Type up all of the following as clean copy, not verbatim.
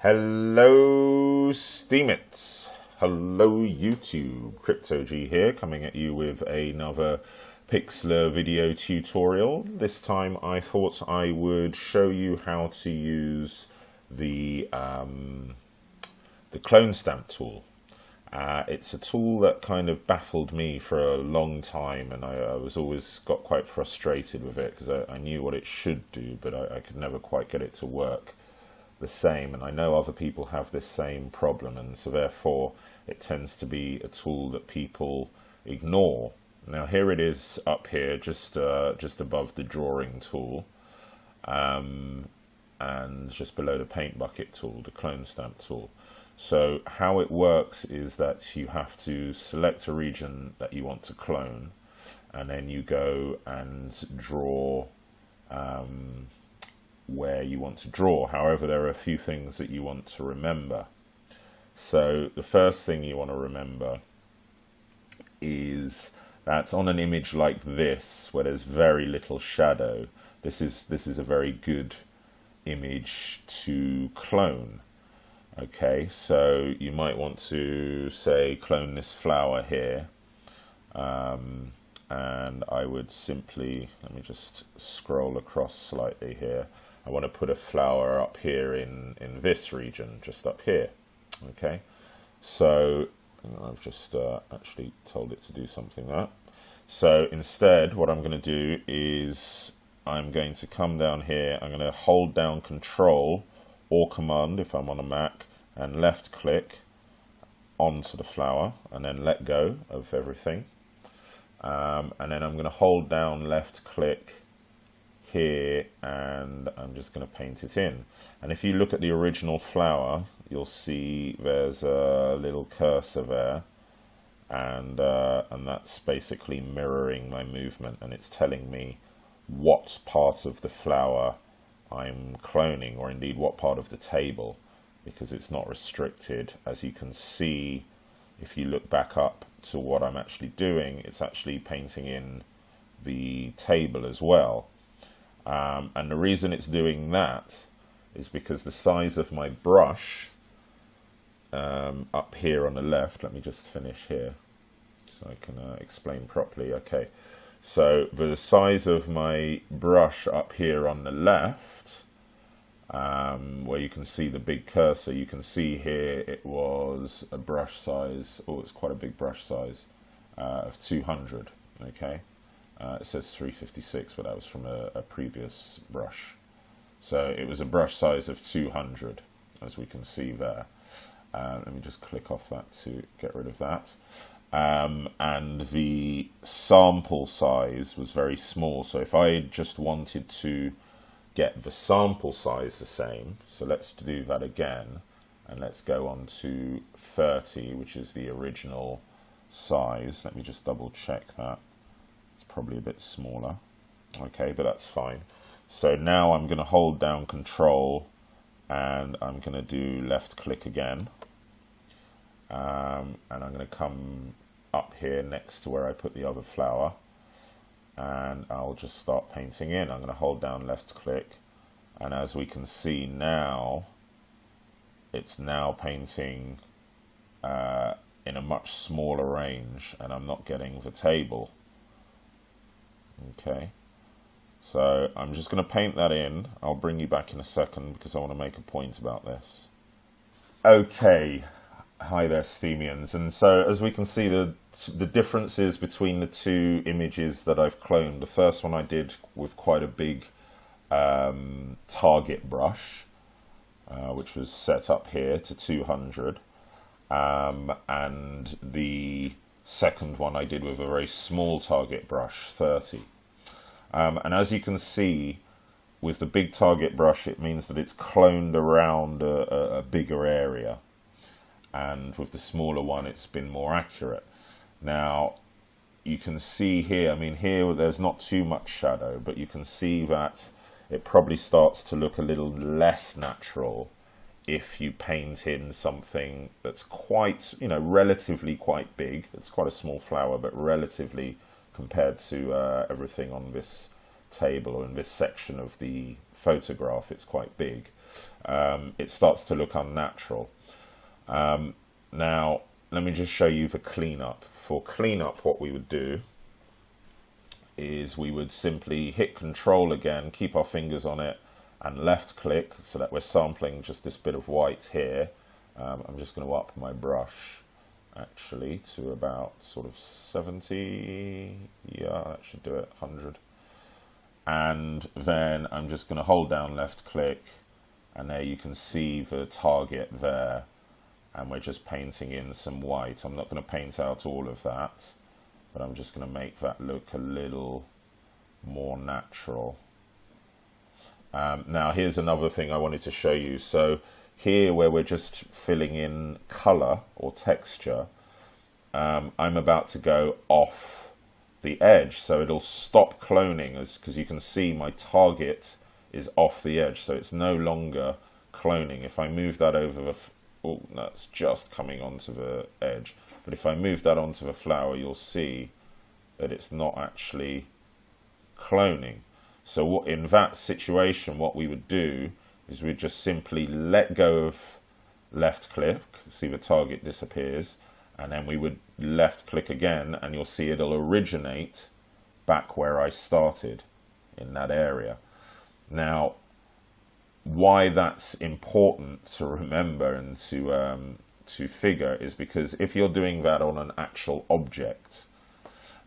Hello Steemits, hello YouTube, CryptoG here, coming at you with another Pixlr video tutorial. This time I thought I would show you how to use the clone stamp tool. It's a tool that kind of baffled me for a long time, and I was always got quite frustrated with it because I knew what it should do, but I could never quite get it to work the same, and I know other people have this same problem, and so therefore it tends to be a tool that people ignore. Now here it is up here, just above the drawing tool, and just below the paint bucket tool, the clone stamp tool. So how it works is that you have to select a region that you want to clone, and then you go and draw where you want to draw. However, there are a few things that you want to remember. So the first thing you want to remember is that on an image like this, where there's very little shadow, this is a very good image to clone. Okay, so you might want to say clone this flower here, and I would simply, let me just scroll across slightly here. I want to put a flower up here in this region, just up here. Okay, so I've just actually told it to do something like that. So instead, what I'm going to do is I'm going to come down here, I'm going to hold down Control or Command if I'm on a Mac, and left click onto the flower, and then let go of everything. And then I'm going to hold down left click here, and I'm just going to paint it in. And if you look at the original flower, you'll see there's a little cursor there, and that's basically mirroring my movement, and it's telling me what part of the flower I'm cloning, or indeed what part of the table, because it's not restricted. As you can see, if you look back up to what I'm actually doing, it's actually painting in the table as well. And the reason it's doing that is because the size of my brush up here on the left, let me just finish here so I can explain properly. Okay, so the size of my brush up here on the left, where you can see the big cursor, you can see here it was a brush size, oh, it's quite a big brush size, of 200, okay? It says 356, but that was from a previous brush. So it was a brush size of 200, as we can see there. Let me just click off that to get rid of that. And the sample size was very small, so if I just wanted to get the sample size the same, so let's do that again, and let's go on to 30, which is the original size. Let me just double check that. It's probably a bit smaller. Okay, but that's fine. So now I'm going to hold down Control, and I'm going to do left click again, and I'm going to come up here next to where I put the other flower, and I'll just start painting in. I'm going to hold down left click, and as we can see now, it's now painting in a much smaller range, and I'm not getting the table. Okay, so I'm just going to paint that in. I'll bring you back in a second because I want to make a point about this. Okay, hi there Steemians, and so as we can see, the differences between the two images that I've cloned. The first one I did with quite a big target brush, which was set up here to 200, and the second one I did with a very small target brush, 30. And as you can see, with the big target brush, it means that it's cloned around a bigger area, and with the smaller one it's been more accurate. Now you can see here, I mean here there's not too much shadow, but you can see that it probably starts to look a little less natural if you paint in something that's quite, you know, relatively quite big. It's quite a small flower, but relatively compared to everything on this table or in this section of the photograph, it's quite big. it starts to look unnatural. Now, let me just show you the cleanup. For cleanup, what we would do is we would simply hit Control again, keep our fingers on it, and left click so that we're sampling just this bit of white here. I'm just going to up my brush actually to about sort of 70, yeah, that should do it, 100. And then I'm just going to hold down left click, and there you can see the target there, and we're just painting in some white. I'm not going to paint out all of that, but I'm just going to make that look a little more natural. Now here's another thing I wanted to show you. So here where we're just filling in color or texture, I'm about to go off the edge, so it'll stop cloning, because you can see my target is off the edge, so it's no longer cloning. If I move that over the, oh, that's just coming onto the edge, but if I move that onto the flower, you'll see that it's not actually cloning. So what, in that situation, what we would do is we'd just simply let go of left click, see the target disappears, and then we would left click again, and you'll see it'll originate back where I started in that area. Now, why that's important to remember and to figure is because if you're doing that on an actual object,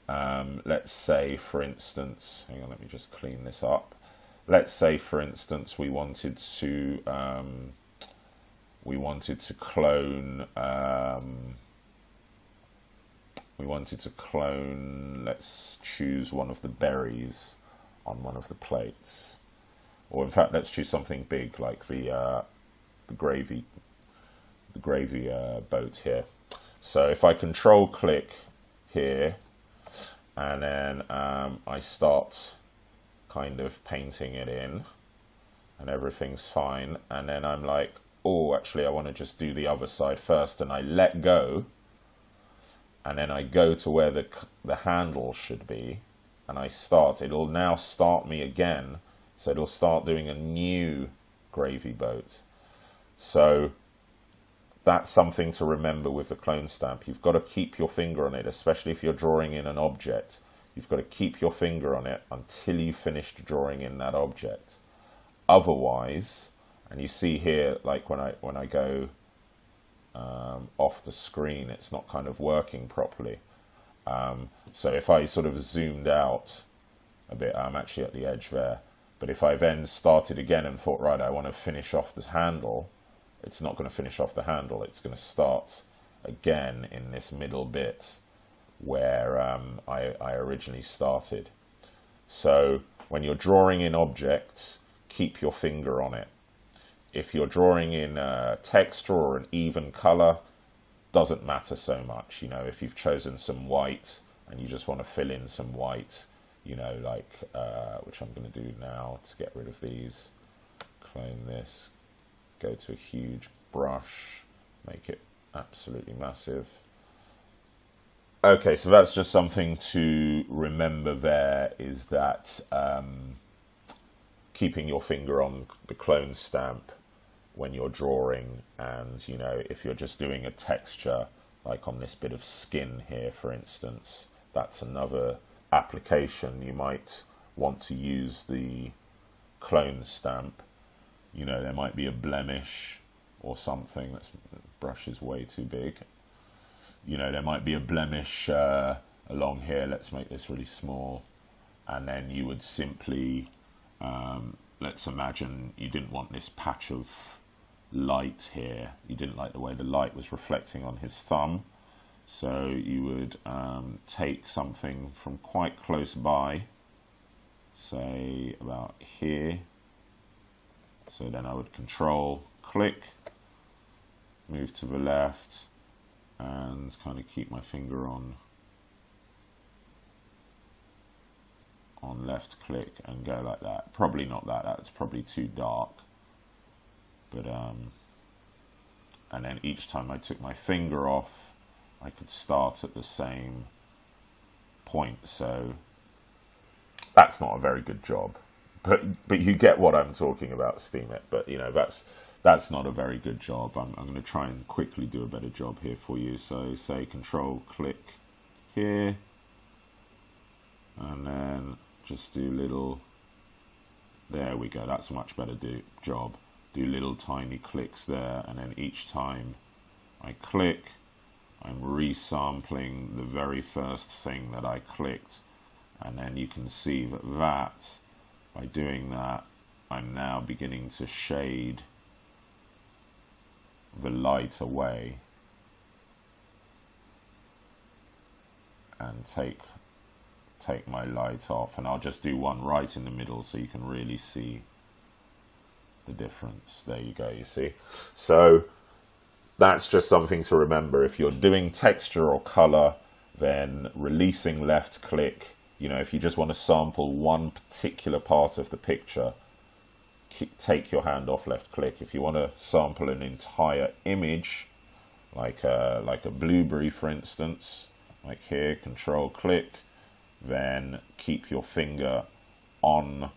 let's say, for instance, hang on, let me just clean this up. Let's say, for instance, we wanted to clone, let's choose one of the berries on one of the plates. Or in fact, let's choose something big like the gravy boat here. So if I Control click here, and then I start kind of painting it in, and everything's fine, and then I'm like, oh, actually I want to just do the other side first, and I let go, and then I go to where the handle should be, and I start. It'll now start me again, so it'll start doing a new gravy boat. So that's something to remember with the clone stamp. You've got to keep your finger on it, especially if you're drawing in an object. You've got to keep your finger on it until you finished drawing in that object. Otherwise, and you see here, like when I go off the screen, it's not kind of working properly. So if I sort of zoomed out a bit, I'm actually at the edge there. But if I then started again and thought, right, I want to finish off this handle, it's not going to finish off the handle. It's going to start again in this middle bit where I originally started. So when you're drawing in objects, keep your finger on it. If you're drawing in texture or an even color, doesn't matter so much. You know, if you've chosen some white and you just want to fill in some white, you know, like, which I'm going to do now to get rid of these, clone this, go to a huge brush, make it absolutely massive. Okay, so that's just something to remember there, is that keeping your finger on the clone stamp when you're drawing, and, you know, if you're just doing a texture, like on this bit of skin here, for instance, that's another application. You might want to use the clone stamp. You know, there might be a blemish or something. The brush is way too big. You know, there might be a blemish along here. Let's make this really small. And then you would simply, let's imagine you didn't want this patch of light here. You didn't like the way the light was reflecting on his thumb. So you would take something from quite close by, say about here. So then I would Control click, move to the left, and kind of keep my finger on left click and go like that. Probably not that, that's probably too dark. But and then each time I took my finger off, I could start at the same point. So that's not a very good job, but you get what I'm talking about, Steam It. But you know, that's not a very good job. I'm going to try and quickly do a better job here for you. So say Control click here, and then just do little. There we go. That's a much better job. Do little tiny clicks there, and then each time I click, I'm resampling the very first thing that I clicked, and then you can see that by doing that, I'm now beginning to shade the light away and take my light off, and I'll just do one right in the middle so you can really see the difference. There you go, you see. So that's just something to remember. If you're doing texture or color, then releasing left click, you know, if you just want to sample one particular part of the picture, take your hand off left click. If you want to sample an entire image, like a blueberry for instance, like here, Control click, then keep your finger on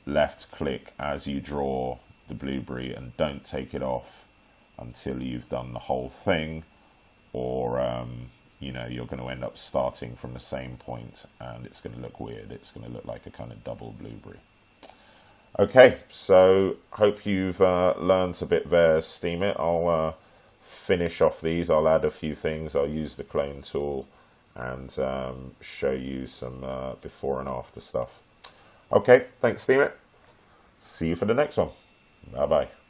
left click as you draw the blueberry, and don't take it off until you've done the whole thing, or you know, you're going to end up starting from the same point and it's going to look weird. It's going to look like a kind of double blueberry. Okay, so hope you've learned a bit there, Steam It. I'll finish off these. I'll add a few things. I'll use the clone tool and show you some before and after stuff. Okay, thanks, Steam It. See you for the next one. Bye-bye.